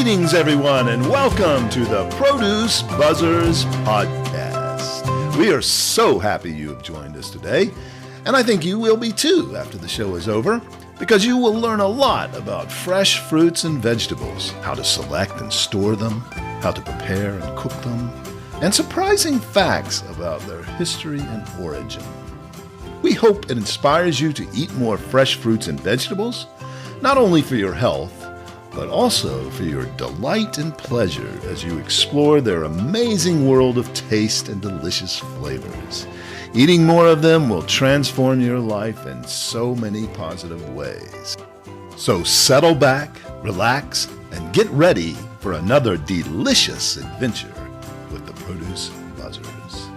Greetings, everyone, and welcome to the Produce Buzzers podcast. We are so happy you have joined us today, and I think you will be too after the show is over, because you will learn a lot about fresh fruits and vegetables, how to select and store them, how to prepare and cook them, and surprising facts about their history and origin. We hope it inspires you to eat more fresh fruits and vegetables, not only for your health, but also for your delight and pleasure as you explore their amazing world of taste and delicious flavors. Eating more of them will transform your life in so many positive ways. So settle back, relax, and get ready for another delicious adventure with the Produce Buzzers.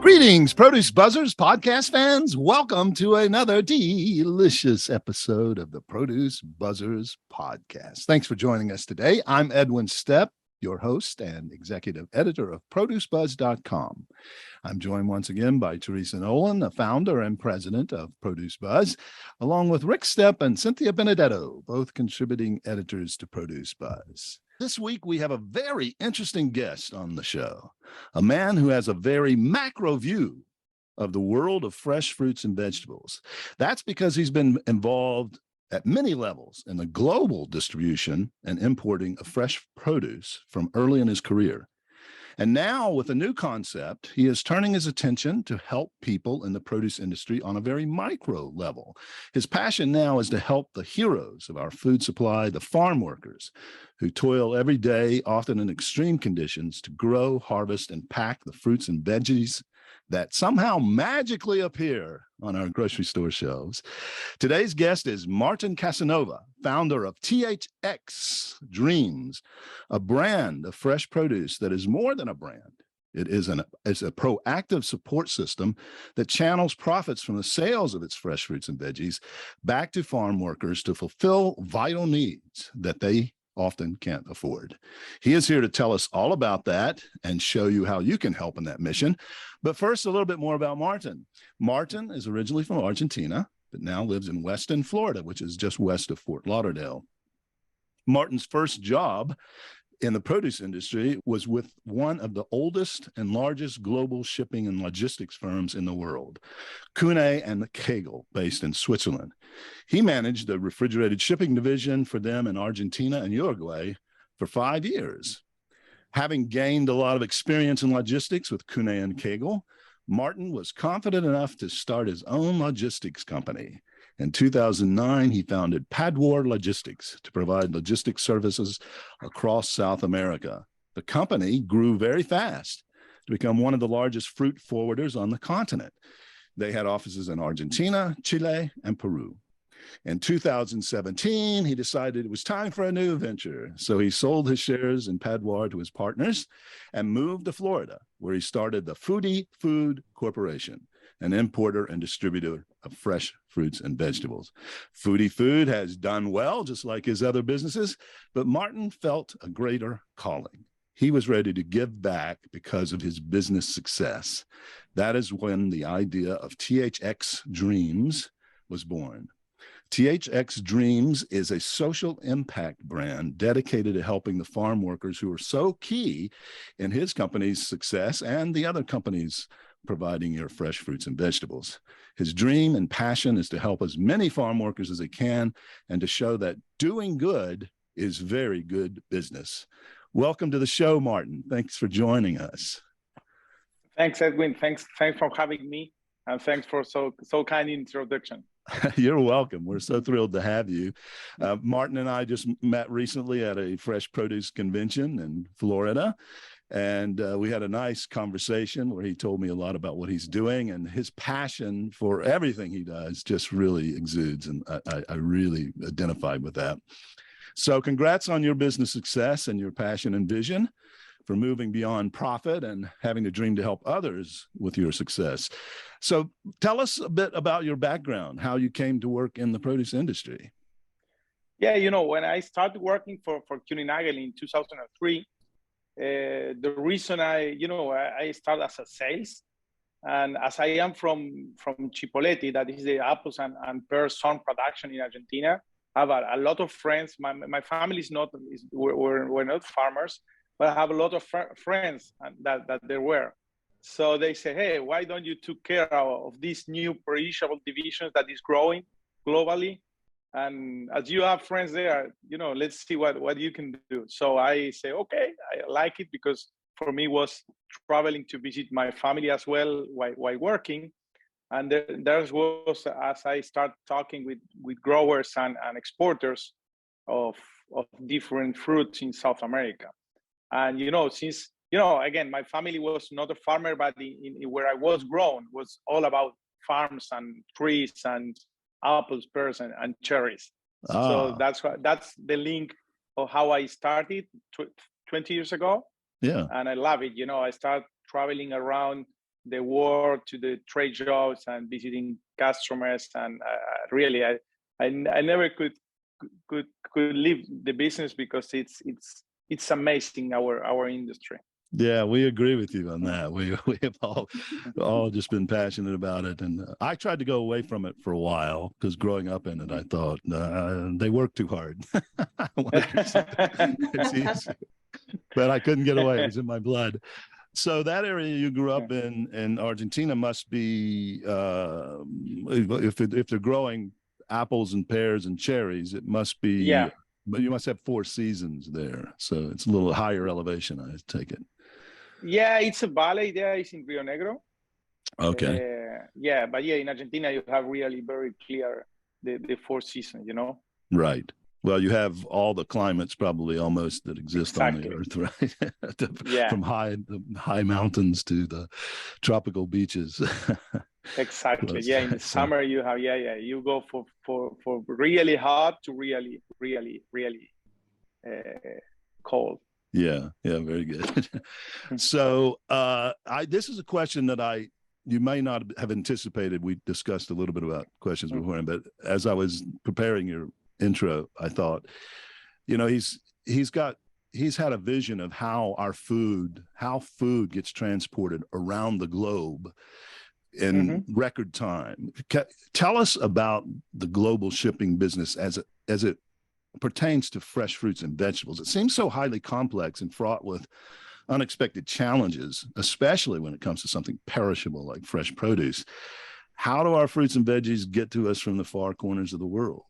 Greetings, Produce Buzzers podcast fans. Welcome to another delicious episode of the Produce Buzzers podcast. Thanks for joining us today. I'm Edwin Stepp, your host and executive editor of ProduceBuzz.com. I'm joined once again by Teresa Nolan, the founder and president of Produce Buzz, along with Rick Stepp and Cynthia Benedetto, both contributing editors to Produce Buzz. This week, we have a very interesting guest on the show, a man who has a very macro view of the world of fresh fruits and vegetables. That's because he's been involved at many levels in the global distribution and importing of fresh produce from early in his career. And now, with a new concept, he is turning his attention to help people in the produce industry on a very micro level. His passion now is to help the heroes of our food supply, the farm workers, who toil every day, often in extreme conditions, to grow, harvest, and pack the fruits and veggies that somehow magically appear on our grocery store shelves. Today's guest is Martin Casanova, founder of THX Dreams, a brand of fresh produce that is more than a brand. It's a proactive support system that channels profits from the sales of its fresh fruits and veggies back to farm workers to fulfill vital needs that they often can't afford. He is here to tell us all about that and show you how you can help in that mission. But first, a little bit more about Martin. Martin is originally from Argentina, but now lives in Weston, Florida, which is just west of Fort Lauderdale. Martin's first job in the produce industry was with one of the oldest and largest global shipping and logistics firms in the world, Kuehne and Kegel, based in Switzerland. He managed the refrigerated shipping division for them in Argentina and Uruguay for 5 years. Having gained a lot of experience in logistics with Kuehne and Kegel, Martin was confident enough to start his own logistics company. In 2009, he founded Padwar Logistics to provide logistics services across South America. The company grew very fast to become one of the largest fruit forwarders on the continent. They had offices in Argentina, Chile, and Peru. In 2017, he decided it was time for a new venture. So he sold his shares in Padwar to his partners and moved to Florida, where he started the Foodie Food Corporation, an importer and distributor of fresh fruits and vegetables. Foodie Food has done well, just like his other businesses, but Martin felt a greater calling. He was ready to give back because of his business success. That is when the idea of THX Dreams was born. THX Dreams is a social impact brand dedicated to helping the farm workers who are so key in his company's success and the other companies providing your fresh fruits and vegetables. His dream and passion is to help as many farm workers as he can and to show that doing good is very good business. Welcome to the show, Martin. Thanks for joining us. Thanks, Edwin. Thanks for having me, and thanks for so kind introduction. You're welcome. We're so thrilled to have you. Martin and I just met recently at a fresh produce convention in Florida. And we had a nice conversation where he told me a lot about what he's doing, and his passion for everything he does just really exudes. And I really identified with that. So congrats on your business success and your passion and vision for moving beyond profit and having a dream to help others with your success. So tell us a bit about your background, how you came to work in the produce industry. Yeah, when I started working for Kuehne in 2003, the reason I started as a sales, And as I am from Chipoleti, that is the apples and pears sun production in Argentina, I have a lot of friends. My family we're not farmers, but I have a lot of friends that there were. So they say, hey, why don't you take care of these new perishable divisions that is growing globally? And as you have friends there, let's see what you can do. So I say, okay, I like it, because for me was traveling to visit my family as well while working. And there was, as I start talking with growers and exporters of different fruits in South America. And, since, again, my family was not a farmer, but in where I was grown was all about farms and trees and apples, pears, and cherries. So that's the link of how I started 20 years ago. Yeah. And I love it. I start traveling around the world to the trade shows and visiting customers. And really, I never could leave the business, because it's amazing, our industry. Yeah, we agree with you on that. We have all just been passionate about it, and I tried to go away from it for a while, because growing up in it, I thought they work too hard. It's easy, but I couldn't get away. It was in my blood. So that area you grew up in Argentina must be, if they're growing apples and pears and cherries, it must be. Yeah. But you must have 4 seasons there, so it's a little higher elevation, I take it. Yeah, it's a valley there. It's in Rio Negro. Okay. But in Argentina, you have really very clear the 4 seasons, Right. Well, you have all the climates probably almost that exist Exactly. on the earth, right? Yeah. From high mountains to the tropical beaches. Exactly. In the summer you have you go for really hot to really cold. Yeah, very good. So this is a question that you may not have anticipated. We discussed a little bit about questions beforehand, but as I was preparing your intro, I thought, he's had a vision of how food gets transported around the globe in record time. Tell us about the global shipping business as it pertains to fresh fruits and vegetables. It seems so highly complex and fraught with unexpected challenges, especially when it comes to something perishable like fresh produce. How do our fruits and veggies get to us from the far corners of the world?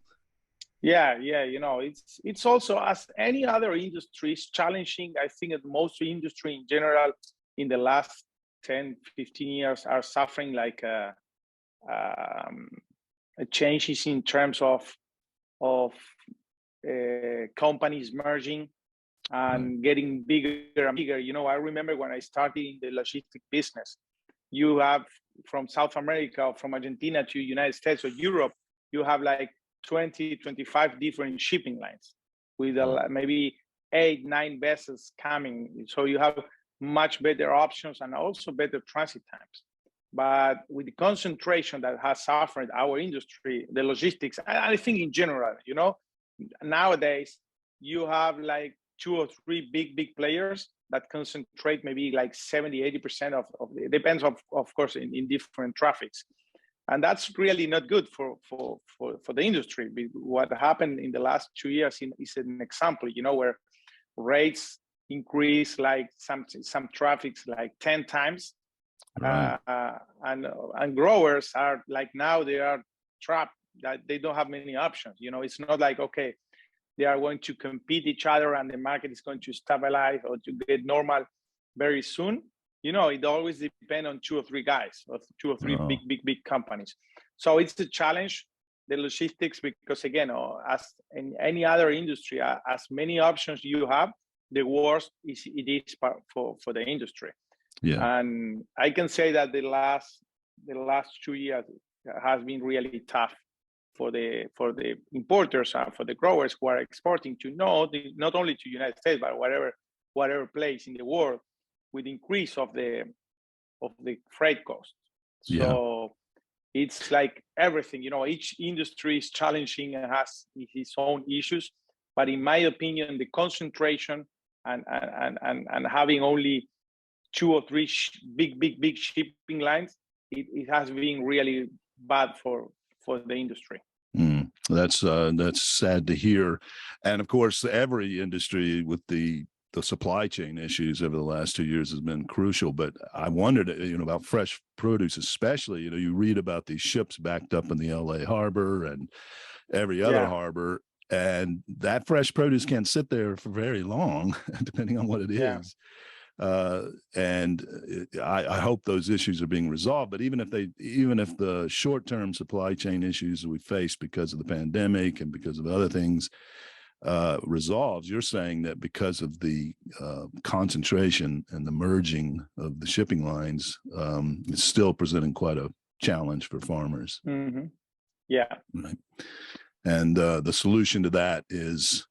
Yeah. It's also, as any other industry, is challenging. I think that most industry in general in the last 10, 15 years are suffering like changes in terms of companies merging and getting bigger and bigger. I remember when I started in the logistic business, you have from South America or from Argentina to United States or Europe, you have like 20, 25 different shipping lines with maybe 8, 9 vessels coming. So you have much better options and also better transit times. But with the concentration that has suffered our industry, the logistics, I think in general, nowadays you have like 2 or 3 big players that concentrate maybe like 70-80% of it depends of course in different traffics. And that's really not good for the industry. What happened in the last 2 years is an example, where rates increase like some traffics like 10 times. Right. And growers are like, now they are trapped, that they don't have many options. It's not like, okay, they are going to compete each other and the market is going to stabilize or to get normal very soon. It always depends on 2 or 3 guys or 2 or 3 big companies. So it's a challenge, the logistics, because again, as in any other industry, as many options you have, the worse it is for the industry. Yeah. And I can say that the last 2 years has been really tough for the importers and for the growers who are exporting to not only to United States, but whatever place in the world, with increase of the freight costs. So it's like everything, each industry is challenging and has its own issues. But in my opinion, the concentration and having only 2 or 3 big shipping lines it has been really bad for the industry. That's sad to hear. And of course, every industry with the supply chain issues over the last 2 years has been crucial. But I wondered, about fresh produce, especially, you read about these ships backed up in the LA harbor and every other harbor, and that fresh produce can't sit there for very long, depending on what it is. And I hope those issues are being resolved. But even if the short-term supply chain issues we face because of the pandemic and because of other things resolves, you're saying that because of the concentration and the merging of the shipping lines, it's still presenting quite a challenge for farmers. Mm-hmm. Yeah. Right. And the solution to that is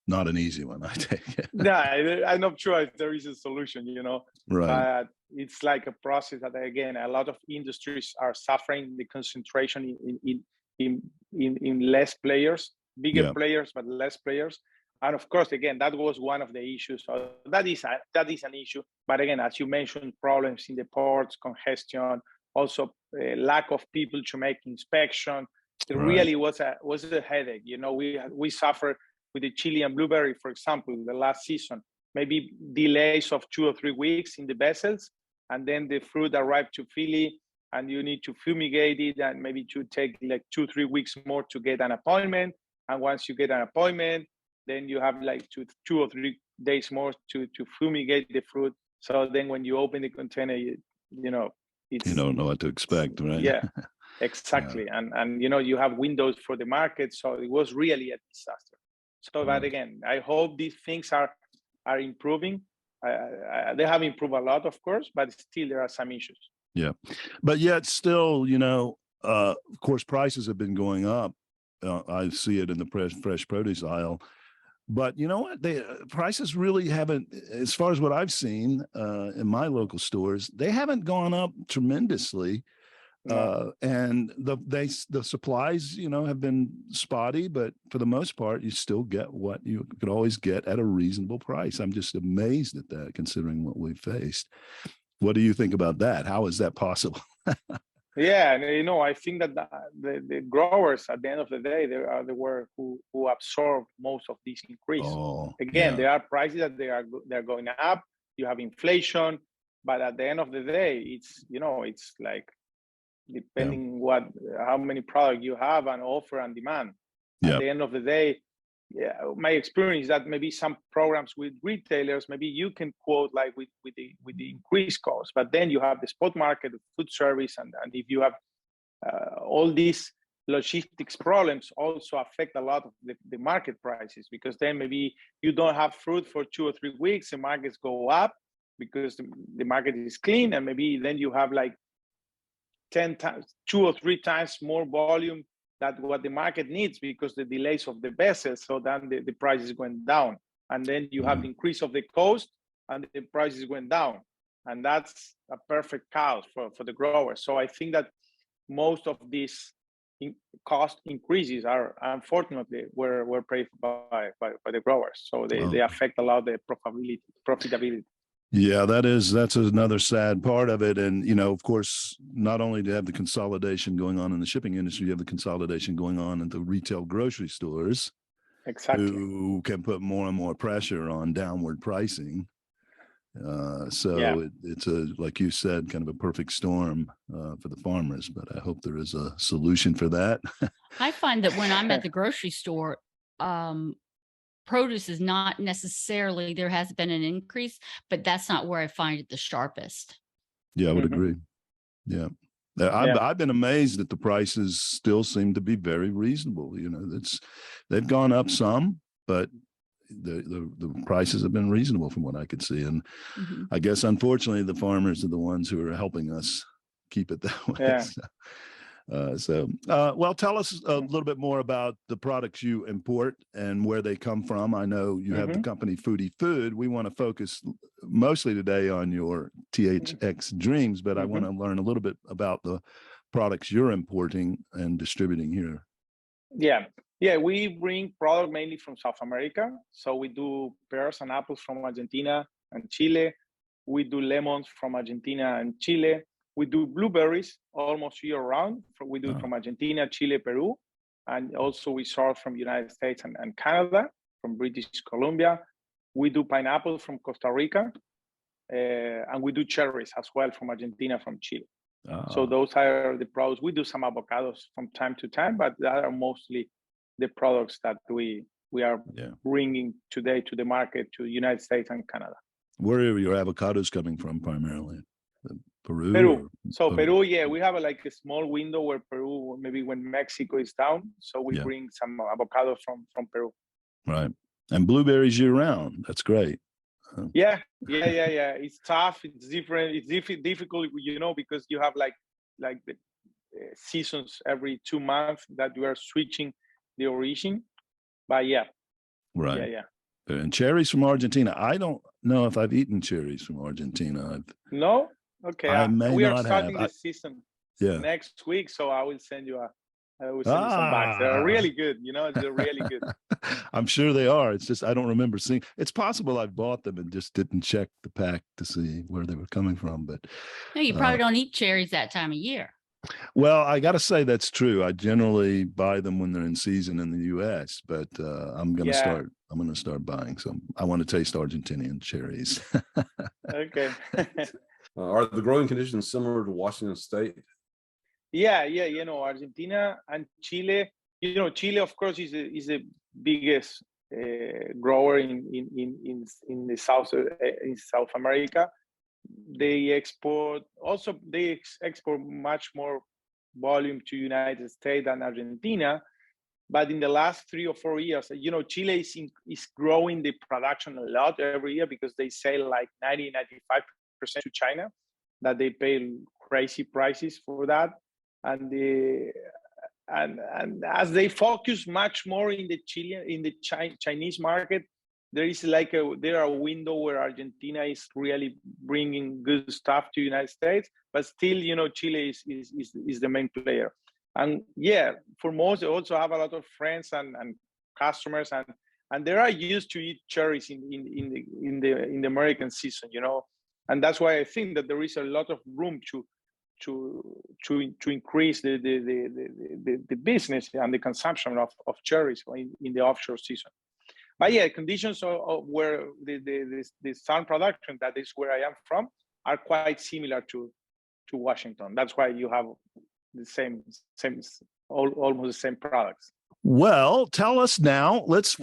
not an easy one, I take it. Yeah, I'm not sure if there is a solution, Right. But it's like a process that, again, a lot of industries are suffering the concentration in less players, bigger players, but less players. And of course, again, that was one of the issues. So that is an issue. But again, as you mentioned, problems in the ports, congestion, also lack of people to make inspection. It really was a headache. We suffer with the chili and blueberry, for example, the last season, maybe delays of 2 or 3 weeks in the vessels, and then the fruit arrived to Philly, and you need to fumigate it, and maybe to take like 2-3 weeks more to get an appointment. And once you get an appointment, then you have like 2 or 3 days more to fumigate the fruit. So then when you open the container, it's, you don't know what to expect, right? Yeah, exactly. And you have windows for the market, so it was really a disaster. So, but again, I hope these things are improving. They have improved a lot, of course, but still there are some issues. Yeah, but yet still, of course, prices have been going up. I see it in the fresh produce aisle. But you know what? Prices really haven't, as far as what I've seen in my local stores, they haven't gone up tremendously. No. And the supplies, have been spotty, but for the most part, you still get what you could always get at a reasonable price. I'm just amazed at that, considering what we've faced. What do you think about that? How is that possible? Yeah, and I think that the growers at the end of the day, they are the one who absorb most of this increase. Again, there are prices that they're going up. You have inflation, but at the end of the day, it's it's like depending how many products you have and offer and demand. At the end of the day, my experience is that maybe some programs with retailers, maybe you can quote like with the increased cost, but then you have the spot market, the food service, and if you have all these logistics problems also affect a lot of the market prices, because then maybe you don't have fruit for 2 or 3 weeks, the markets go up because the market is clean, and maybe then you have like 10 times, 2 or 3 times more volume than what the market needs because the delays of the vessels. So then the prices went down, and then you have the increase of the cost, and the prices went down, and that's a perfect cause for the growers. So I think that most of these cost increases are unfortunately were paid by the growers. So they affect a lot the profitability. Yeah, that's another sad part of it. And, of course, not only do you have the consolidation going on in the shipping industry, you have the consolidation going on in the retail grocery stores. Exactly. Who can put more and more pressure on downward pricing. It's like you said, kind of a perfect storm for the farmers, but I hope there is a solution for that. I find that when I'm at the grocery store, produce is not necessarily, there has been an increase, but that's not where I find it the sharpest. Yeah, I would agree. Yeah. I've been amazed that the prices still seem to be very reasonable. They've gone up some, but the prices have been reasonable from what I could see. And I guess, unfortunately, the farmers are the ones who are helping us keep it that way. Yeah. Well, tell us a little bit more about the products you import and where they come from. I know you have the company Foodie Food. We want to focus mostly today on your THX Dreams, but I want to learn a little bit about the products you're importing and distributing here. Yeah, we bring product mainly from South America. So we do pears and apples from Argentina and Chile. We do lemons from Argentina and Chile. We do blueberries almost year round. We do it Oh. from Argentina, Chile, Peru. And also we source from United States and Canada, from British Columbia. We do pineapple from Costa Rica. And we do cherries as well from Argentina, from Chile. So those are the products. We do some avocados from time to time, but that are mostly the products that we are bringing today to the market, to the United States and Canada. Where are your avocados coming from primarily? Peru? Peru. So Peru, we have a small window where Peru, maybe when Mexico is down. So we bring some avocados from Peru. Right. And blueberries year round. That's great. Yeah. It's tough. It's different. It's difficult, because you have like the seasons every 2 months that you are switching the origin. But Right. Yeah. And cherries from Argentina. I don't know if I've eaten cherries from Argentina. No? Okay. We are starting the season next week, so I will send you you some bags. They're really good. They're really good. I'm sure they are. It's just I don't remember seeing. It's possible I bought them and just didn't check the pack to see where they were coming from. But no, you probably don't eat cherries that time of year. Well, I got to say that's true. I generally buy them when they're in season in the U.S., but I'm going to start buying some. I want to taste Argentinian cherries. Okay. Are the growing conditions similar to Washington State? Yeah. Argentina and Chile. Chile, of course, is the biggest grower in the South America. They export much more volume to United States than Argentina. But in the last 3 or 4 years, Chile is growing the production a lot every year because they sell like 90-95% to China, that they pay crazy prices for that. And as they focus much more in the Chinese market, there is a window where Argentina is really bringing good stuff to the United States, but still, Chile is the main player. And for most, I also have a lot of friends and customers, and they are used to eat cherries in the American season, and that's why I think that there is a lot of room to increase the business and the consumption of cherries in the offshore season. But conditions of where the sun production, that is where I am from, are quite similar to Washington. That's why you have the same almost the same products. Well, tell us now. Let's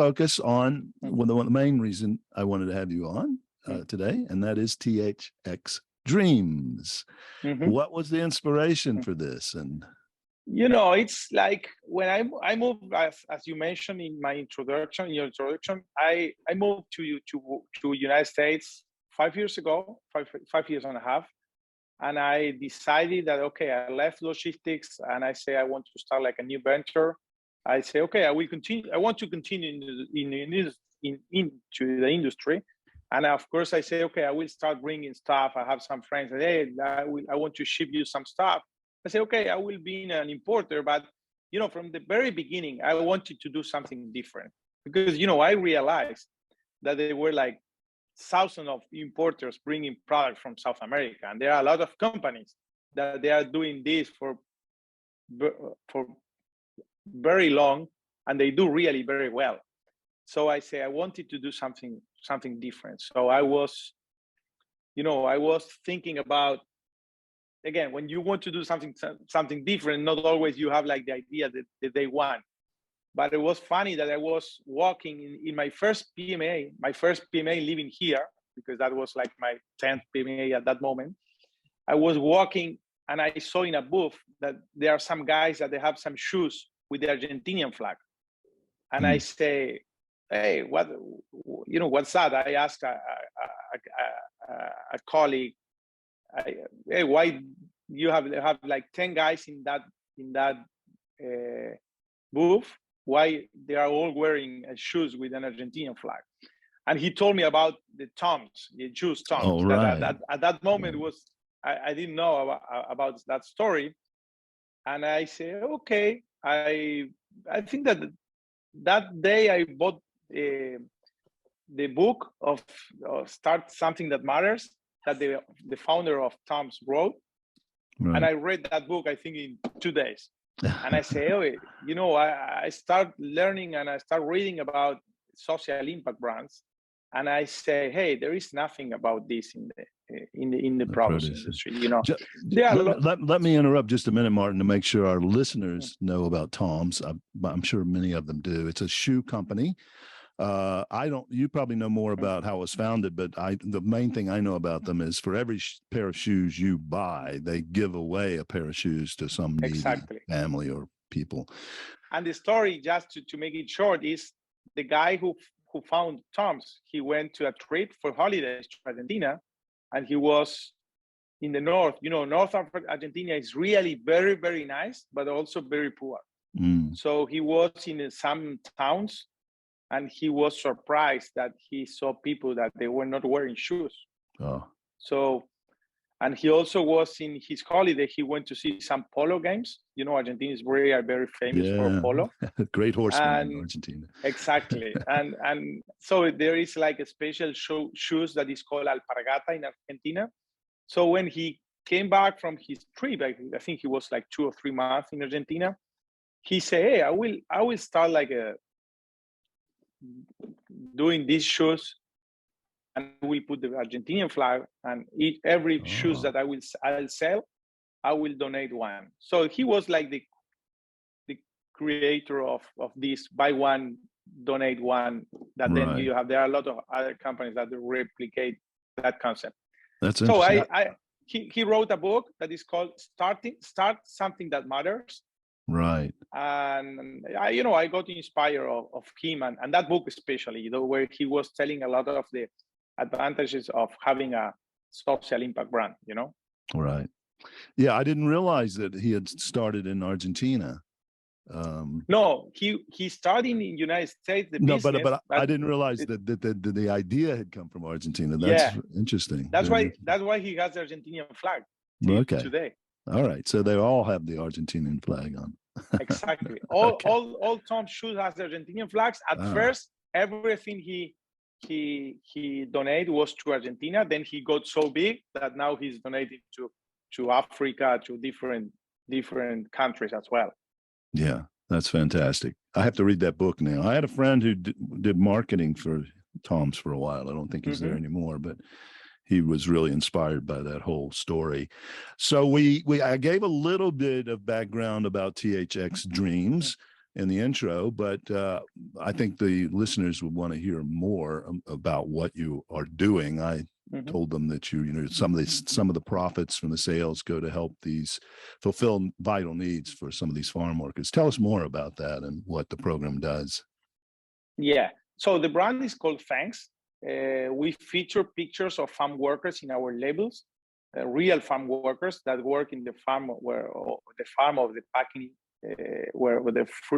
focus on the main reason I wanted to have you on today, and that is THX Dreams. Mm-hmm. What was the inspiration for this? And it's like when I moved, as you mentioned in your introduction, I moved to United States 5 years ago, 5 years and a half. And I decided that, okay, I left logistics and I say, I want to start like a new venture. I say, okay, I want to continue into the industry. And of course I say, okay, I will start bringing stuff. I have some friends that, hey, I want to ship you some stuff. I say, okay, I will be an importer, but from the very beginning, I wanted to do something different because, I realized that there were like thousands of importers bringing product from South America. And there are a lot of companies that they are doing this for very long, and they do really very well. So I say, I wanted to do something different. So I was thinking about, again, when you want to do something different, not always you have like the idea that they want. But it was funny that I was walking in my first PMA living here, because that was like my 10th PMA at that moment. I was walking and I saw in a booth that there are some guys that they have some shoes with the Argentinian flag. And I say, hey, what's that? I asked a colleague, hey, why you have like 10 guys in that booth? Why they are all wearing shoes with an Argentinian flag? And he told me about the Toms, the shoes Toms. Oh, right. That at that moment I didn't know about that story. And I say, okay, I think that day I bought the book of Start Something That Matters that the founder of Toms wrote. Right. And I read that book, I think, in 2 days. And I say, oh, you know, I start learning and I start reading about social impact brands. And I say, hey, there is nothing about this in the produce industry. You know, let me interrupt just a minute, Martin, to make sure our listeners know about Tom's. I'm sure many of them do. It's a shoe company. I don't. You probably know more about how it was founded, but the main thing I know about them is for every pair of shoes you buy, they give away a pair of shoes to some needy family or people. And the story, just to make it short, is the guy who found Tom's. He went to a trip for holidays to Argentina, and he was in the north. You know, north of Argentina is really very, very nice, but also very poor. So he was in some towns, and he was surprised that he saw people that they were not wearing shoes. So, and he also was in his holiday, he went to see some polo games. You know, Argentina is very famous for polo. Great horsemen in Argentina. Exactly. and so there is like a special shoes that is called alpargata in Argentina. So when he came back from his trip, I think he was like 2 or 3 months in Argentina, he said, hey, I will start like doing these shoes, and I will put the Argentinian flag, and every shoes that I'll sell, I will donate one. So he was like the creator of this buy one, donate one, that then you have, there are a lot of other companies that replicate that concept. That's interesting. So he wrote a book that is called Start Something That Matters. Right. And I got inspired of him and that book especially, where he was telling a lot of the advantages of having a social impact brand, Right. Yeah, I didn't realize that he had started in Argentina. No, he started in the United States. But I didn't realize that the idea had come from Argentina. That's interesting. That's why he has the Argentinian flag today. All right, so they all have the Argentinian flag on. Exactly. All Tom's shoes has the Argentinian flags. At first, everything he donated was to Argentina. Then he got so big that now he's donating to Africa, to different countries as well. Yeah, that's fantastic. I have to read that book now. I had a friend who did marketing for Tom's for a while. I don't think he's there anymore, but he was really inspired by that whole story. So I gave a little bit of background about THX Dreams in the intro, but I think the listeners would want to hear more about what you are doing. I told them that some of the profits from the sales go to help these fulfill vital needs for some of these farm workers. Tell us more about that and what the program does. Yeah. So the brand is called Thanks. We feature pictures of farm workers in our labels, real farm workers that work in the farm of the packing, where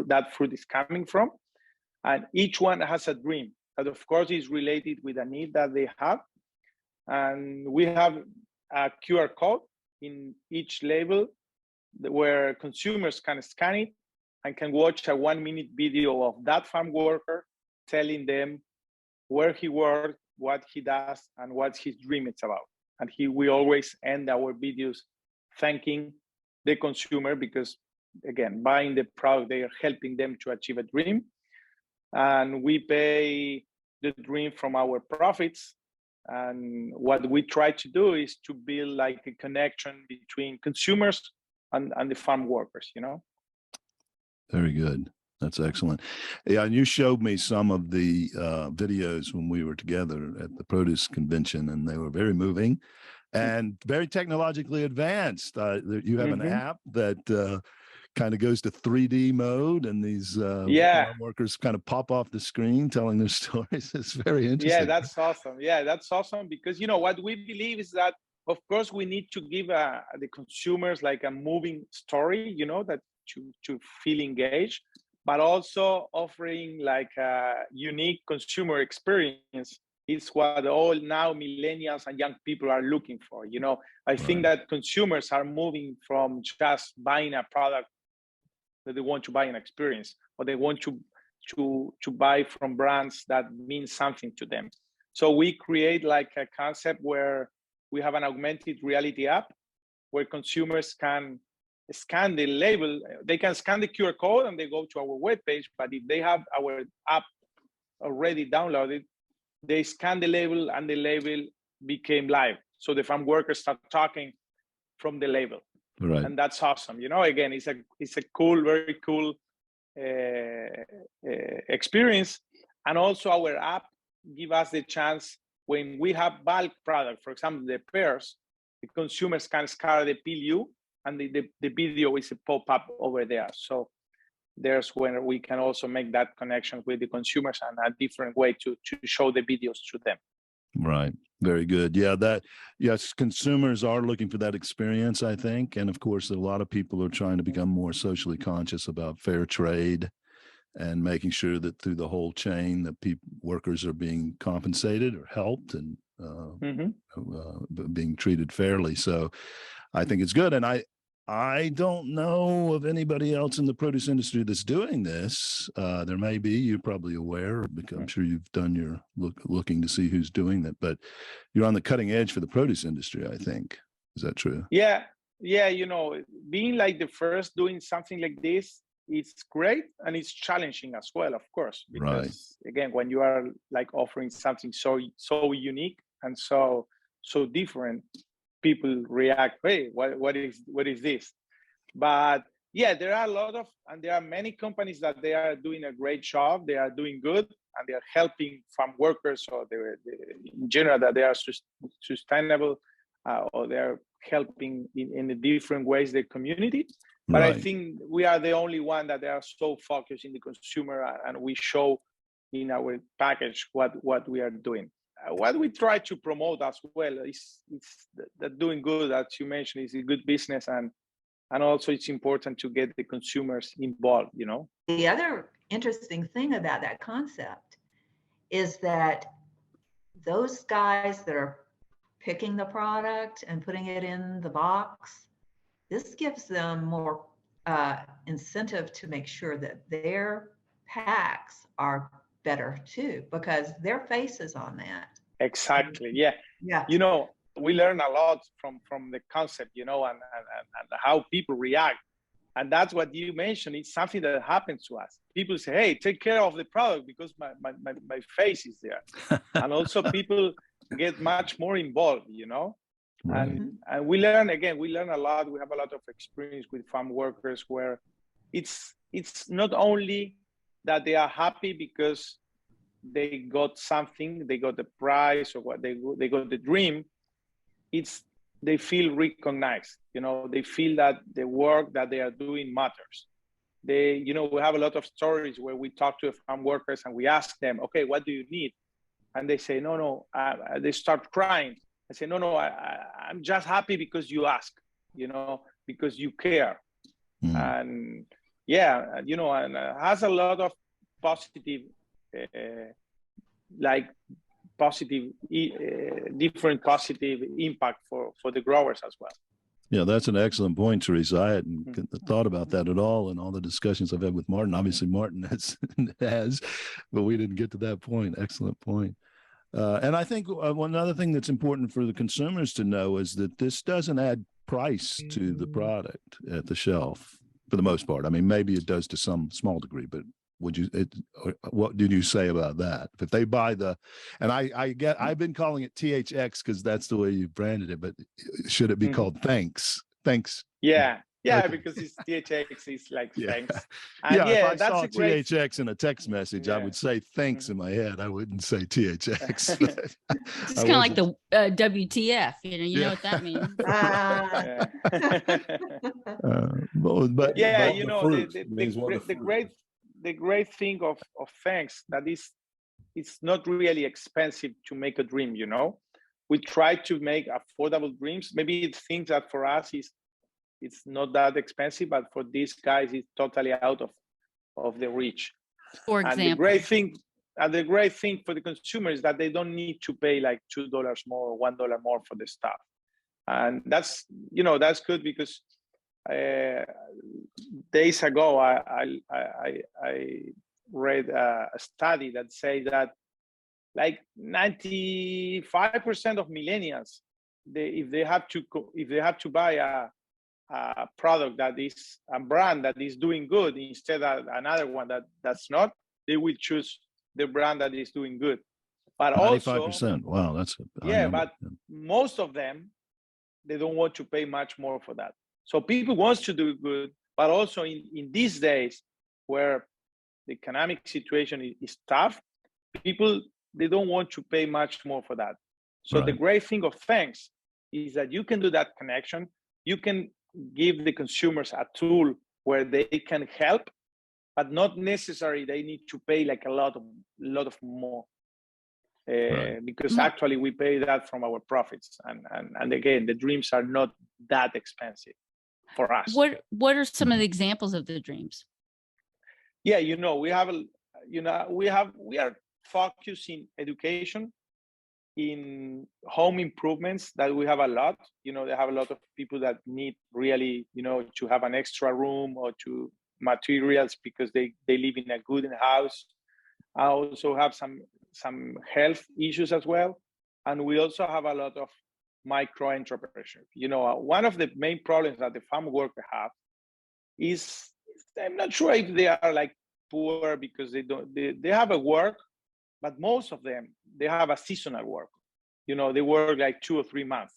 that fruit is coming from. And each one has a dream that, of course, is related with a need that they have. And we have a QR code in each label where consumers can scan it and can watch a 1-minute video of that farm worker telling them where he worked, what he does, and what his dream is about. And we always end our videos thanking the consumer because, again, buying the product, they are helping them to achieve a dream. And we pay the dream from our profits. And what we try to do is to build like a connection between consumers and the farm workers, Very good. That's excellent. Yeah, and you showed me some of the videos when we were together at the produce convention, and they were very moving and very technologically advanced. You have an app that kind of goes to 3D mode, and these farm workers kind of pop off the screen telling their stories. It's very interesting. Yeah, that's awesome. Yeah, that's awesome because, what we believe is that, of course, we need to give the consumers like a moving story, that to feel engaged, but also offering like a unique consumer experience is what all now millennials and young people are looking for. I think that consumers are moving from just buying a product that they want to buy an experience, or they want to buy from brands that mean something to them. So we create like a concept where we have an augmented reality app where consumers can scan the label. They can scan the QR code and they go to our webpage. But if they have our app already downloaded, they scan the label and the label became live. So the farm workers start talking from the label. Right. And that's awesome. Again, it's a cool, very cool experience. And also our app give us the chance when we have bulk product, for example, the pears, the consumers can scan the PLU and the video is a pop-up over there. So there's when we can also make that connection with the consumers and a different way to show the videos to them. Right. Very good. Yeah, yes, consumers are looking for that experience, I think. And of course, a lot of people are trying to become more socially conscious about fair trade and making sure that through the whole chain that workers are being compensated or helped and being treated fairly. So I think it's good. And I don't know of anybody else in the produce industry that's doing this. There may be, you're probably aware, because I'm sure you've done your looking to see who's doing that, but you're on the cutting edge for the produce industry, I think. Is that true? Yeah. Being like the first doing something like this, it's great. And it's challenging as well, of course, because again, when you are like offering something so unique and so different, people react, hey, what is this? But yeah, there are many companies that they are doing a great job. They are doing good and they are helping farm workers, or in general that they are sustainable, or they're helping in a different ways the community. But I think we are the only one that they are so focused in the consumer, and we show in our package what we are doing. What we try to promote as well is that doing good, as you mentioned, is a good business, and also it's important to get the consumers involved. The other interesting thing about that concept is that those guys that are picking the product and putting it in the box, this gives them more incentive to make sure that their packs are better too, because their face is on that. Exactly. Yeah. We learn a lot from the concept, and how people react. And that's what you mentioned. It's something that happens to us. People say, hey, take care of the product because my face is there. And also people get much more involved, And we learn a lot. We have a lot of experience with farm workers where it's not only that they are happy because they got something, they got the prize or what they got the dream. They feel recognized, they feel that the work that they are doing matters. We have a lot of stories where we talk to farm workers and we ask them, okay, what do you need? And they say, no, they start crying. I say, no, I'm just happy because you ask, because you care. And and has a lot of positive, different positive impact for the growers as well. Yeah, that's an excellent point, Teresa. I hadn't thought about that at all in all the discussions I've had with Martin. Obviously, Martin has, but we didn't get to that point. Excellent point. And I think one other thing that's important for the consumers to know is that this doesn't add price to the product at the shelf for the most part. I mean, maybe it does to some small degree, but what did you say about that? If they buy I've been calling it THX because that's the way you branded it, but should it be called Thanks? Yeah, okay. Because it's THX is like thanks. And if I saw THX in a text message, I would say thanks in my head. I wouldn't say THX. It's kind of like the WTF, you know what that means. The great thing of thanks that it's not really expensive to make a dream. We try to make affordable dreams. Maybe it's things that for us it's not that expensive, but for these guys it's totally out of the reach. For example, and the great thing for the consumer is that they don't need to pay like $2 more or $1 more for the stuff, and that's good because days ago I read a study that says that like 95% of millennials if they have to buy a product that is a brand that is doing good instead of another one that's not, they will choose the brand that is doing good. But 95%. Wow, that's a high number. but most of them, they don't want to pay much more for that. So people wants to do good, but also in these days where the economic situation is tough, people, they don't want to pay much more for that. So the great thing of Thanks is that you can do that connection. You can give the consumers a tool where they can help, but not necessarily they need to pay like a lot of more. Because actually we pay that from our profits, and again, the dreams are not that expensive for us. What are some of the examples of the dreams? Yeah, we are focusing education in home improvements that we have a lot. They have a lot of people that need really, to have an extra room or to materials because they live in a good house. I also have some health issues as well. And we also have a lot of micro entrepreneurship. One of the main problems that the farm worker have is, I'm not sure if they are like poor because they have a work, but most of them, they have a seasonal work. They work like 2 or 3 months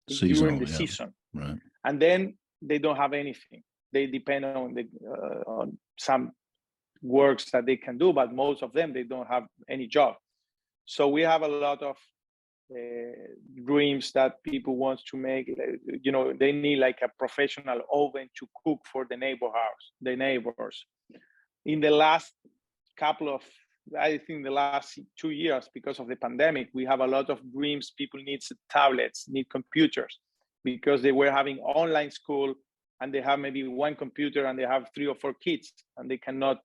during the season. Right. And then they don't have anything. They depend on on some works that they can do, but most of them, they don't have any job. So we have a lot of dreams that people want to make. They need like a professional oven to cook for the neighbors. In the last I think the last 2 years, because of the pandemic, we have a lot of dreams. People need tablets, need computers, because they were having online school and they have maybe one computer and they have 3 or 4 kids and they cannot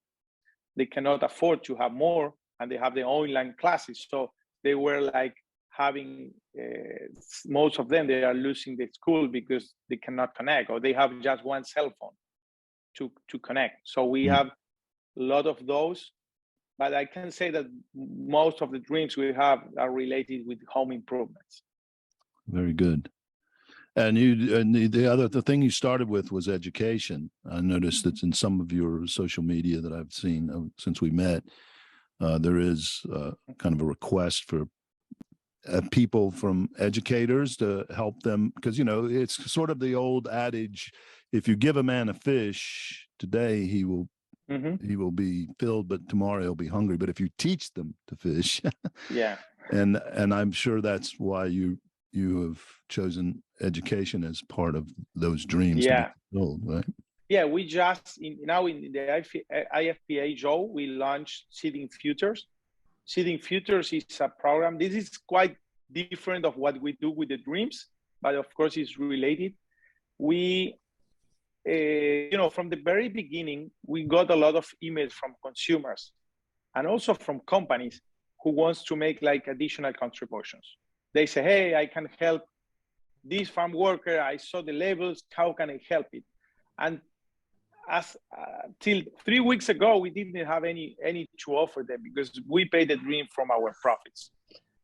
afford to have more, and they have the online classes. So they were like having, most of them, they are losing the school because they cannot connect, or they have just one cell phone to connect. So we have a lot of those, but I can say that most of the dreams we have are related with home improvements. Very good. And the thing you started with was education. I noticed that in some of your social media that I've seen since we met, there is kind of a request for people from educators to help them, because it's sort of the old adage: if you give a man a fish today, he will be filled, but tomorrow he'll be hungry. But if you teach them to fish, and I'm sure that's why you have chosen education as part of those dreams. Yeah. Filled, right? Yeah, we just now in the IFPA, Joe, we launched Seeding Futures. Seeding Futures is a program. This is quite different of what we do with the dreams, but of course it's related. We, from the very beginning, we got a lot of emails from consumers and also from companies who wants to make like additional contributions. They say, hey, I can help this farm worker. I saw the labels. How can I help it? And as till 3 weeks ago, we didn't have any to offer them because we pay the dream from our profits.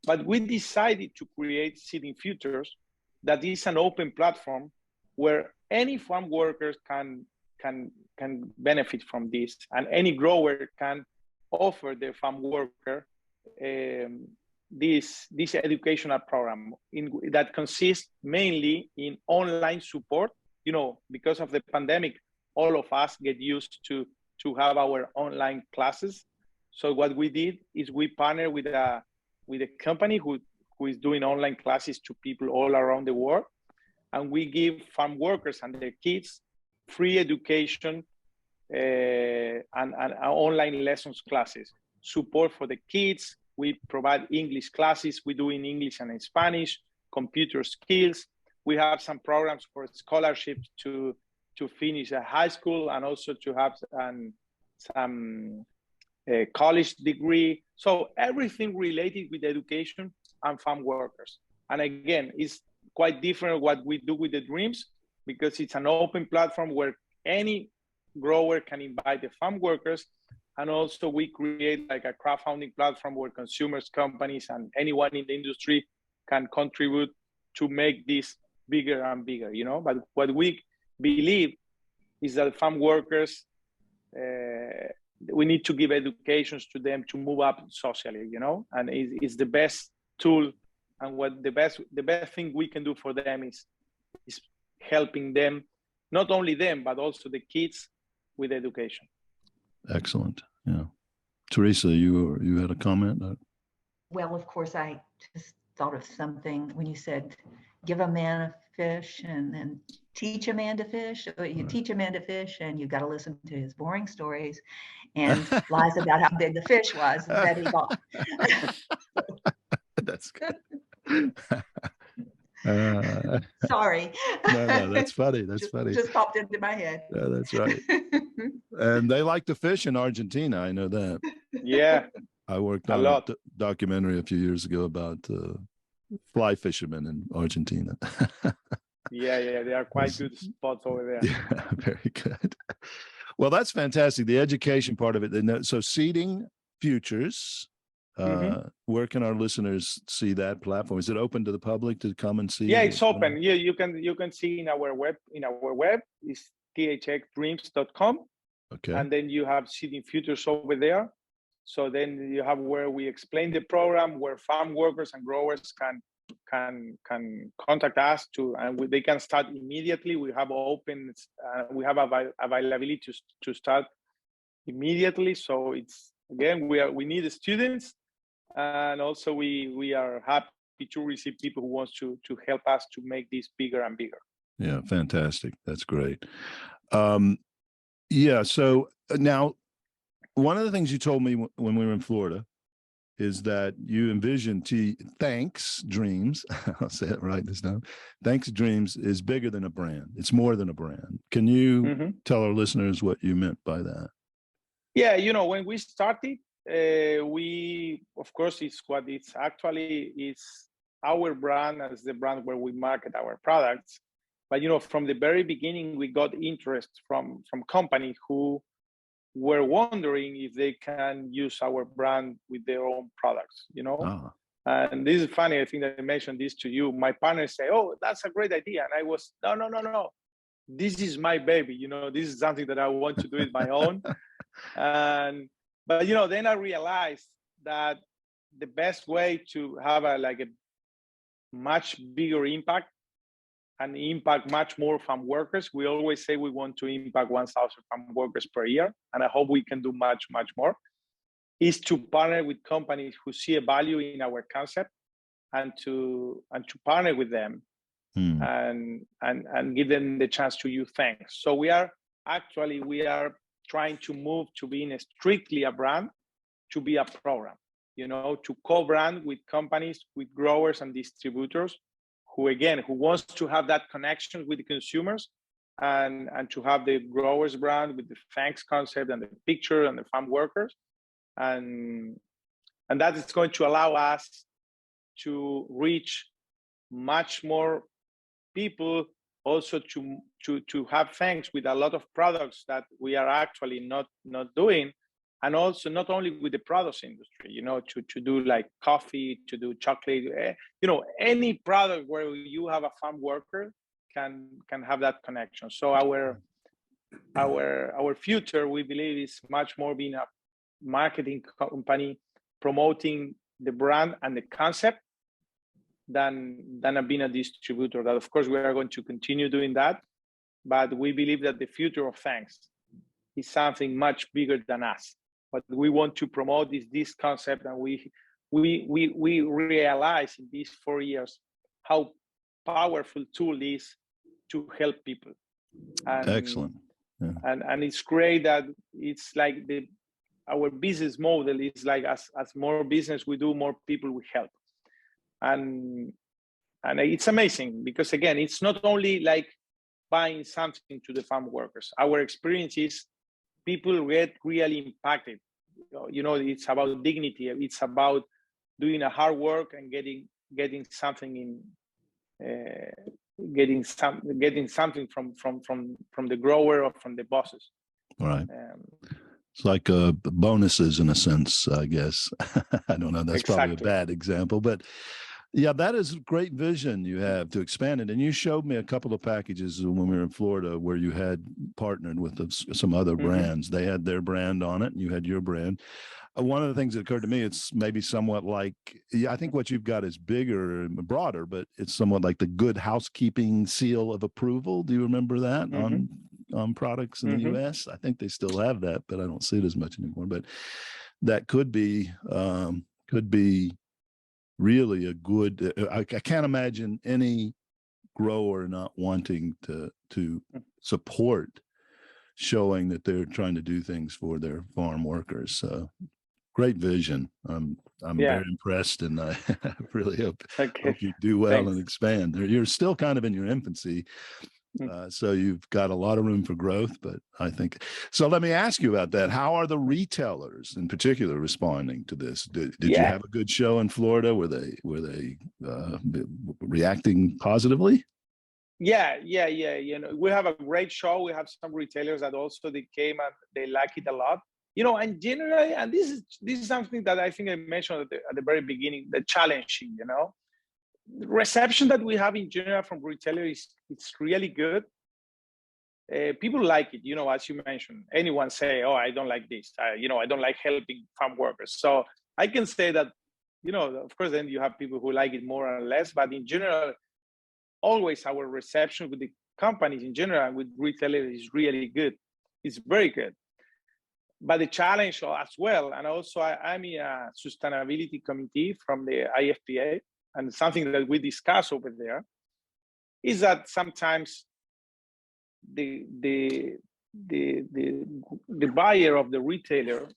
But we decided to create Seeding Futures, that is an open platform where any farm workers can benefit from this, and any grower can offer their farm worker this educational program that consists mainly in online support. Because of the pandemic, all of us get used to have our online classes. So what we did is we partnered with a company who is doing online classes to people all around the world, and we give farm workers and their kids free education and online lessons classes, support for the kids. We provide English classes. We do in English and in Spanish, computer skills. We have some programs for scholarships to finish a high school and also to have some college degree. So everything related with education and farm workers. And again, it's quite different what we do with the dreams, because it's an open platform where any grower can invite the farm workers. And also we create like a crowdfunding platform where consumers, companies, and anyone in the industry can contribute to make this bigger and bigger, But what we believe is that farm workers, we need to give educations to them to move up socially, and it's the best tool. And what the best thing we can do for them is helping them, not only them, but also the kids with education. Excellent. Yeah. Teresa, you had a comment? Well, of course, I just thought of something when you said, give a man a fish and then teach a man to fish. You teach a man to fish and you've got to listen to his boring stories and lies about how big the fish was that he bought. That's good. Sorry. No, that's funny. That's funny. Just popped into my head. Yeah, that's right. And they like to fish in Argentina. I know that. Yeah. I worked on a documentary a few years ago about fly fishermen in Argentina. Yeah, they are quite good spots over there. Yeah, very good. Well, that's fantastic. The education part of it. So Seeding Futures, where can our listeners see that platform? Is it open to the public to come and see? Yeah, it's open. Yeah, you can see in our web. Is thxdreams.com. Okay. And then you have Seeding Futures over there. So then you have where we explain the program, where farm workers and growers can contact us they can start immediately. We have availability to start immediately. So it's, again, we need the students, and also we are happy to receive people who wants to help us to make this bigger and bigger. Yeah, fantastic. That's great. Yeah. So now, one of the things you told me when we were in Florida is that you envision Thanks Dreams, I'll say it right this time, Thanks Dreams is bigger than a brand. It's more than a brand. Can you tell our listeners what you meant by that? Yeah, when we started, of course, it's our brand as the brand where we market our products. But, from the very beginning, we got interest from companies who were wondering if they can use our brand with their own products, And this is funny. I think that I mentioned this to you. My partners say, "Oh, that's a great idea." And I was, no. This is my baby. This is something that I want to do it my own. But then I realized that the best way to have a much bigger impact and impact much more farm workers. We always say we want to impact 1,000 farm workers per year, and I hope we can do much, much more, is to partner with companies who see a value in our concept and to partner with them and give them the chance to use Thanks. So we are trying to move to being strictly a brand to be a program, to co-brand with companies, with growers and distributors who wants to have that connection with the consumers and to have the growers brand with the Thanks concept and the picture and the farm workers. And that is going to allow us to reach much more people, also to have Thanks with a lot of products that we are actually not doing. And also not only with the products industry, to do like coffee, to do chocolate, any product where you have a farm worker can have that connection. So our future, we believe, is much more being a marketing company promoting the brand and the concept than being a distributor. That, of course, we are going to continue doing that, but we believe that the future of Thanks is something much bigger than us. But we want to promote this concept, and we realize in these 4 years how powerful tool is to help people. And, excellent. Yeah. And it's great that it's like our business model is like as more business we do, more people we help. And it's amazing because, again, it's not only like buying something to the farm workers. Our experience is people get really impacted. It's about dignity. It's about doing a hard work and getting something getting something from the grower or from the bosses. Right. It's like bonuses in a sense, I guess. I don't know. That's probably a bad example, but Yeah, that is a great vision you have to expand it. And you showed me a couple of packages when we were in Florida where you had partnered with some other brands. They had their brand on it and you had your brand. One of the things that occurred to me, it's maybe somewhat like, I think what you've got is bigger and broader, but it's somewhat like the Good Housekeeping seal of approval. Do you remember that on products in the US? I think they still have that, but I don't see it as much anymore. But that could be really a good, I can't imagine any grower not wanting to support showing that they're trying to do things for their farm workers. So great vision. I'm very impressed, and I really hope you do well and expand. You're still kind of in your infancy, so you've got a lot of room for growth. But I think so. Let me ask you about that. How are the retailers, in particular, responding to this? Did you have a good show in Florida? Were they reacting positively? Yeah. You know, we have a great show. We have some retailers that also they came and they like it a lot. You know, and generally, and this is something that I think I mentioned at the very beginning, the challenging, you know. The reception that we have in general from retailers it's really good. People like it, you know, as you mentioned. Anyone say, "Oh, I don't like this," you know, I don't like helping farm workers. So I can say that, you know, of course, then you have people who like it more or less, but in general, always our reception with the companies in general and with retailers is really good. It's very good. But the challenge as well, and also I'm in a sustainability committee from the IFPA, and something that we discuss over there is that sometimes the buyer of the retailer,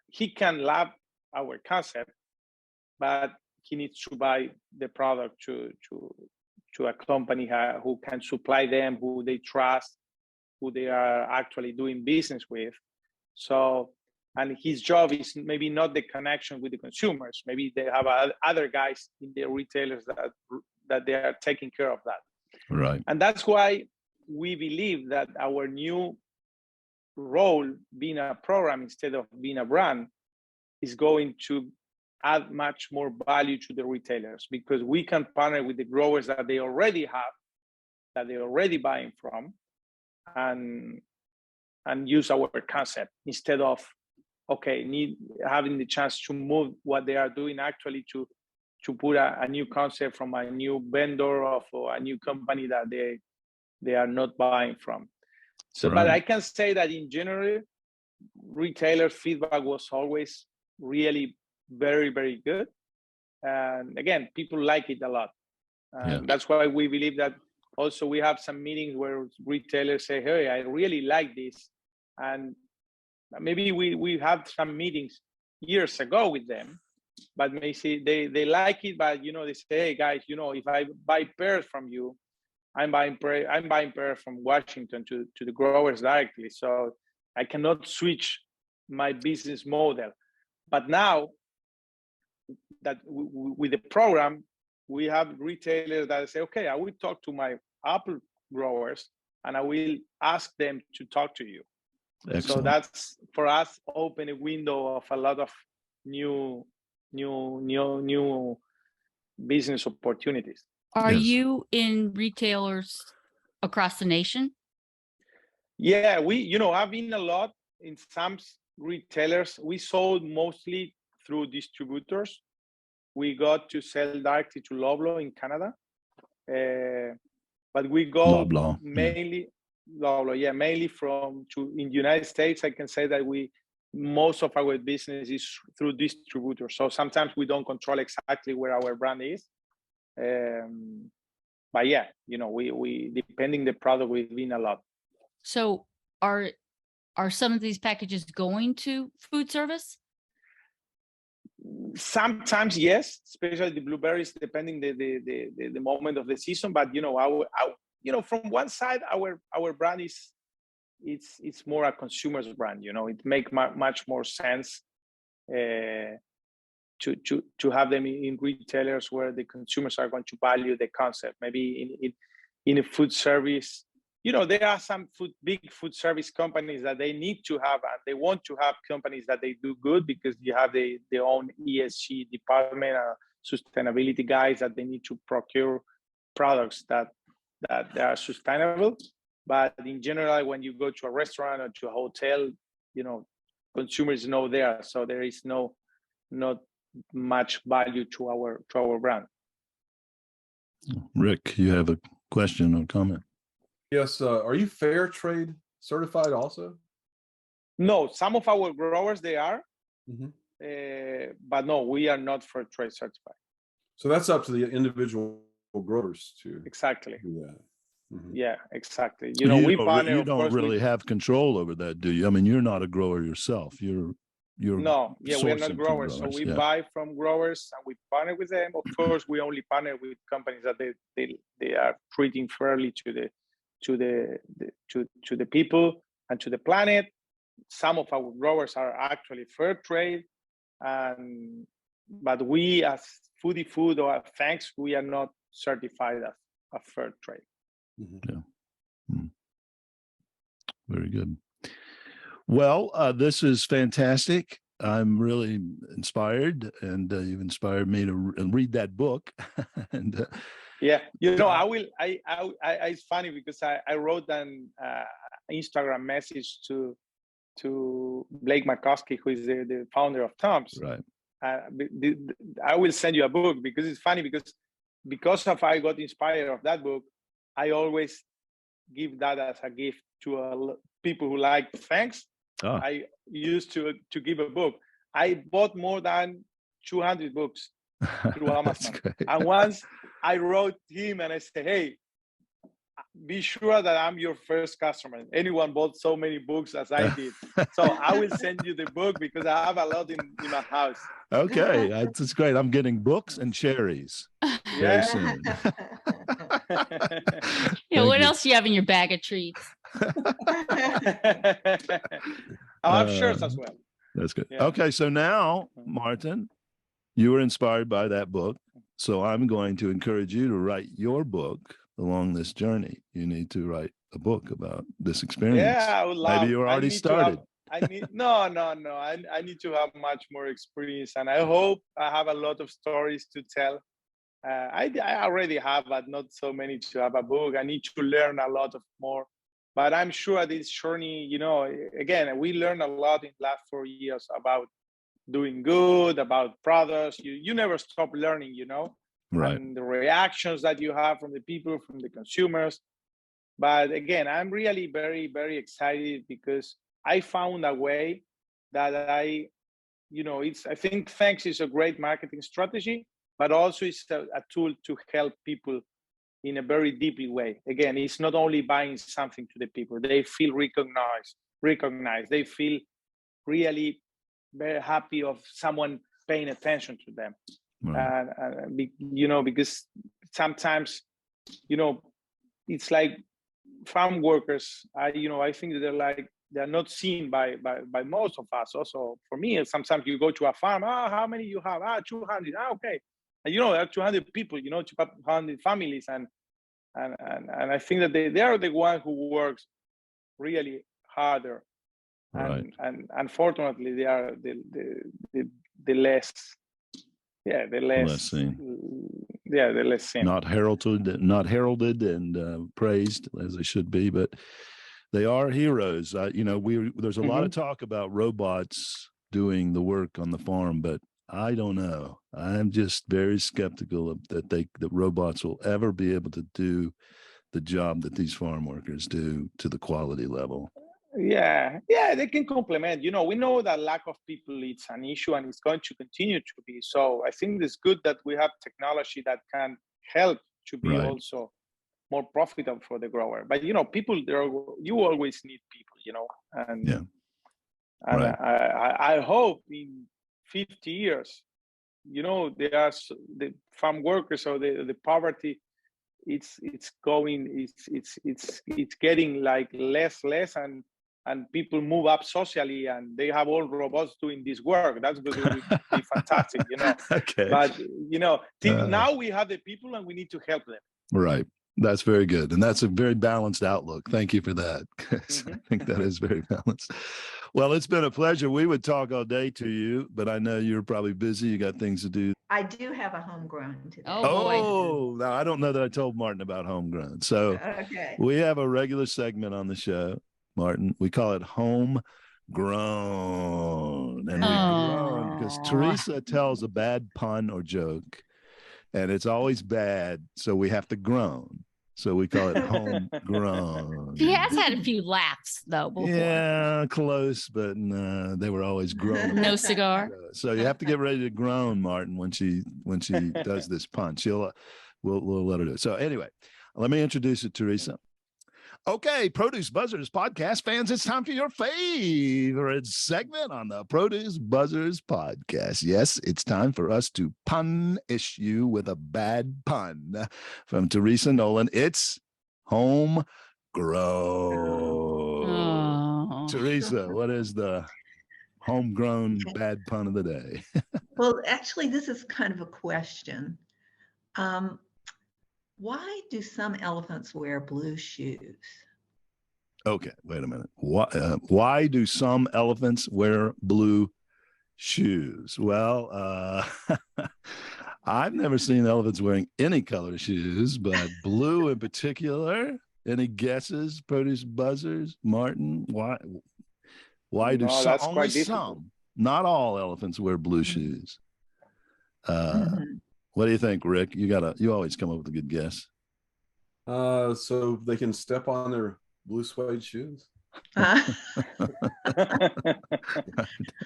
he can love our concept, but he needs to buy the product to a company who can supply them, who they trust, who they are actually doing business with. So, and his job is maybe not the connection with the consumers. Maybe they have other guys in the retailers that they are taking care of that. Right. And that's why we believe that our new role, being a program instead of being a brand, is going to add much more value to the retailers, because we can partner with the growers that they already have, that they're already buying from, and use our concept instead of having the chance to move what they are doing actually to put a new concept from a new vendor or a new company that they are not buying from. So, but I can say that in general, retailer feedback was always really very, very good. And again, people like it a lot. That's why we believe that also we have some meetings where retailers say, "Hey, I really like this." And maybe we had some meetings years ago with them, but maybe they like it, but you know, they say, "Hey guys, you know, if I buy pears from you, I'm buying pears from Washington to the growers directly, so I cannot switch my business model." But now that with the program, we have retailers that say, "Okay, I will talk to my apple growers and I will ask them to talk to you." Excellent. So that's for us open a window of a lot of new business opportunities. Are you in retailers across the nation? Yeah, I've been a lot in some retailers. We sold mostly through distributors. We got to sell directly to Loblaw in Canada, but we go mainly Loblaw, mainly in the United States. I can say that most of our business is through distributors. So sometimes we don't control exactly where our brand is. But yeah, we depending the product, we've been a lot. So are some of these packages going to food service? Sometimes yes, especially the blueberries, depending the moment of the season. But from one side, our brand it's more a consumer's brand. It makes much more sense to have them in retailers where the consumers are going to value the concept. Maybe in a food service, there are some big food service companies that they need to have, and they want to have companies that they do good because you have their own ESG department sustainability guys that they need to procure products that they are sustainable. But in general, when you go to a restaurant or to a hotel, consumers know there, so there is not much value to our brand. Rick, you have a question or comment? Yes. Are you fair trade certified also? No, some of our growers they are, Mm-hmm. but no, we are not fair trade certified. So that's up to the individual growers to Exactly. do that. Mm-hmm. Yeah, exactly. You partner. You don't really have control over that, do you? I mean, you're not a grower yourself. You're no, yeah, we're not sourcing from growers. So we buy from growers and we partner with them. Of course, we only partner with companies that they are treating fairly to the people and to the planet. Some of our growers are actually fair trade, but we as Foodie Food or Thanks, we are not certified as a fair trade. Mm-hmm. Yeah. Very good. Well, this is fantastic. I'm really inspired, and you've inspired me to read that book. And yeah, I will. I it's funny because I wrote an Instagram message to Blake Markowski, who is the founder of Tom's. Right. I will send you a book because it's funny because of I got inspired of that book. I always give that as a gift to people who like Thanks. I used to give a book. I bought more than 200 books through Amazon. And once I wrote him and I said, hey, be sure that I'm your first customer. Anyone bought so many books as I did. So I will send you the book because I have a lot in my house. Okay, that's great. I'm getting books and cherries very soon. What else do you have in your bag of treats? I'll have shirts as well. That's good. Yeah. Okay, so now, Martin, you were inspired by that book. So I'm going to encourage you to write your book along this journey. You need to write a book about this experience. Yeah, I would love. Maybe you're already started. I need I need to have much more experience, and I hope I have a lot of stories to tell. I already have, but not so many to have a book. I need to learn a lot of more. But I'm sure this journey, again, we learned a lot in the last 4 years about doing good, about products. You never stop learning, Right. And the reactions that you have from the people, from the consumers. But again, I'm really very, very excited because I found a way that I think Thanks is a great marketing strategy, but also it's a tool to help people in a very deeply way. Again, it's not only buying something to the people. They feel recognized. They feel really very happy of someone paying attention to them. Right. Because sometimes, it's like farm workers. I think that they're not seen by most of us. Also, for me, sometimes you go to a farm. How many you have? 200. Okay, and there are 200 people. 200 families, and I think that they are the one who works really harder. Right. And unfortunately, they are the less. Yeah, the less seen. Yeah, the less seen. Not heralded and praised as they should be, but they are heroes. There's a lot of talk about robots doing the work on the farm, but I don't know. I'm just very skeptical that robots will ever be able to do the job that these farm workers do to the quality level. Yeah, they can complement. We know that lack of people is an issue and it's going to continue to be. So I think it's good that we have technology that can help to be also more profitable for the grower. But people you always need people, and I hope in 50 years, there are the farm workers or the poverty. It's getting like less and people move up socially and they have all robots doing this work. That's going to be fantastic, Okay. But now we have the people and we need to help them. Right. That's very good. And that's a very balanced outlook. Thank you for that. I think that is very balanced. Well, it's been a pleasure. We would talk all day to you, but I know you're probably busy. You got things to do. I do have a homegrown today. Oh, boy. Oh, now I don't know that I told Martin about homegrown. So Okay. we have a regular segment on the show, Martin. We call it Homegrown. And we groan because Oh. Teresa tells a bad pun or joke, and it's always bad. So we have to groan. So we call it homegrown. He has had a few laughs though before. Yeah, close, but no, they were always groaning. No cigar. So you have to get ready to groan, Martin, when she does this pun. We'll let her do it. So anyway, let me introduce you, Teresa. Okay, Produce Buzzers podcast fans, it's time for your favorite segment on the Produce Buzzers podcast. Yes, it's time for us to punish you with a bad pun from Teresa Nolan. It's homegrown. Oh. Teresa, what is the homegrown bad pun of the day? Well, actually, this is kind of a question. Why do some elephants wear blue shoes? Okay, wait a minute. Why do some elephants wear blue shoes? Well, I've never seen elephants wearing any color shoes, but blue in particular. Any guesses, Produce Buzzers? Martin, why do No, some, that's only quite difficult. some, not all elephants wear blue shoes? Mhm. What do you think, Rick? You always come up with a good guess. So they can step on their blue suede shoes.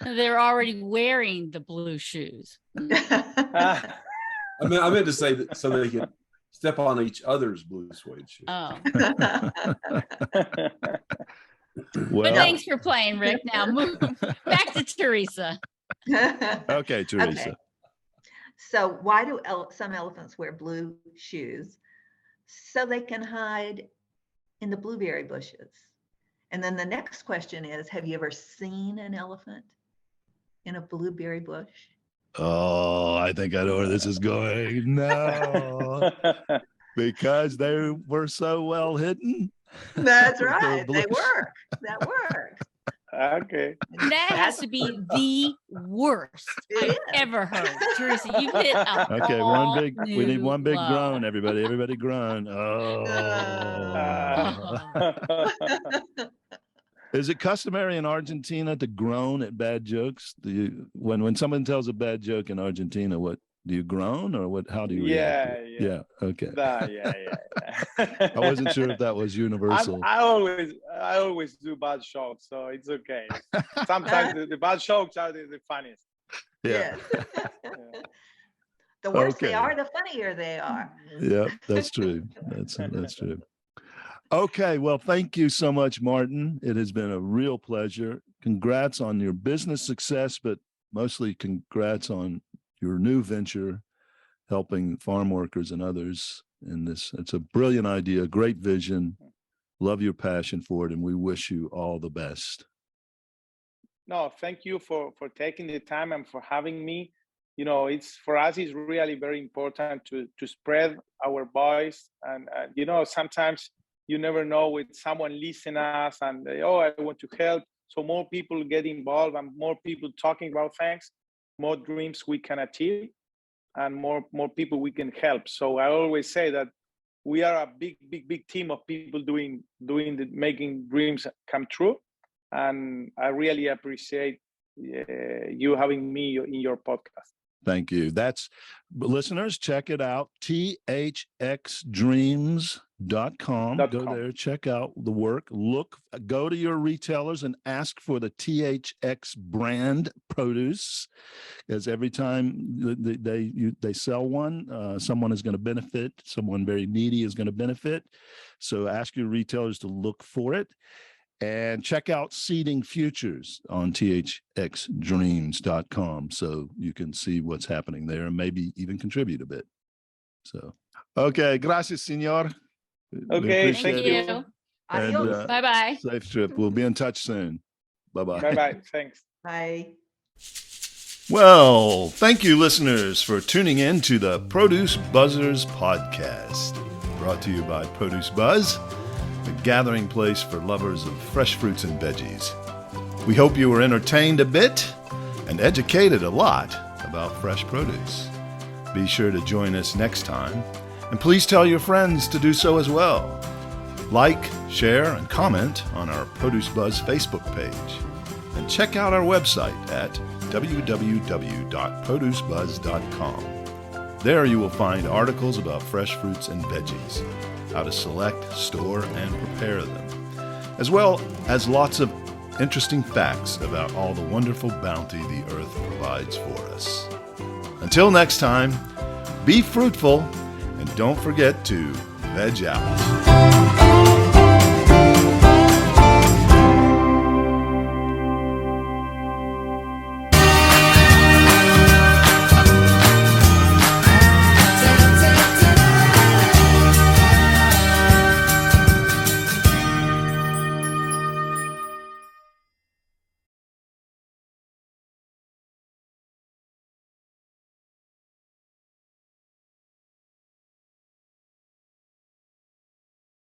They're already wearing the blue shoes. I meant to say that so they can step on each other's blue suede shoes. Oh. But Well, thanks for playing, Rick. Now move back to Teresa. okay, Teresa. Okay. So why do some elephants wear blue shoes? So they can hide in the blueberry bushes. And then the next question is, have you ever seen an elephant in a blueberry bush? Oh, I think I know where this is going. No, because they were so well hidden. That's With their right. They bush. work. That works. Okay. That has to be the worst It I've is. ever heard. Teresa, you hit a Okay, whole we need new one big low. groan, everybody groan. Oh. Is it customary in Argentina to groan at bad jokes? When someone tells a bad joke in Argentina, what do you groan or what? How do you react? to it? Yeah. Okay. Yeah. I wasn't sure if that was universal. I always do bad jokes, so it's okay. Sometimes the bad jokes are the funniest. Yeah. Yes. The worse Okay. they are, the funnier they are. Yeah, that's true. That's true. Okay, well, thank you so much, Martin. It has been a real pleasure. Congrats on your business success, but mostly congrats on your new venture, helping farm workers and others in this. It's a brilliant idea, great vision. Love your passion for it, and we wish you all the best. No, thank you for taking the time and for having me. You know, it's for us, it's really very important to spread our voice. And you know, sometimes you never know with someone listen us and I want to help. So more people get involved and more people talking about things, more dreams we can achieve and more people we can help. So I always say that we are a big team of people making dreams come true. And I really appreciate you having me in your podcast. Thank you. Listeners, check it out. thxdreams.com. Go there, check out the work. Go to your retailers and ask for the THX brand produce, because every time they sell one, someone is going to benefit. Someone very needy is going to benefit. So ask your retailers to look for it. And check out Seeding Futures on thxdreams.com so you can see what's happening there and maybe even contribute a bit. So, okay. Gracias, senor. Okay. Thank you. And, Adios. Bye-bye. Safe trip. We'll be in touch soon. Bye-bye. Bye-bye. Thanks. Bye. Well, thank you, listeners, for tuning in to the Produce Buzzers podcast, brought to you by Produce Buzz, the gathering place for lovers of fresh fruits and veggies. We hope you were entertained a bit and educated a lot about fresh produce. Be sure to join us next time, and please tell your friends to do so as well. Like, share, and comment on our Produce Buzz Facebook page. And check out our website at www.producebuzz.com. There you will find articles about fresh fruits and veggies, how to select, store, and prepare them, as well as lots of interesting facts about all the wonderful bounty the earth provides for us. Until next time, be fruitful and don't forget to veg out.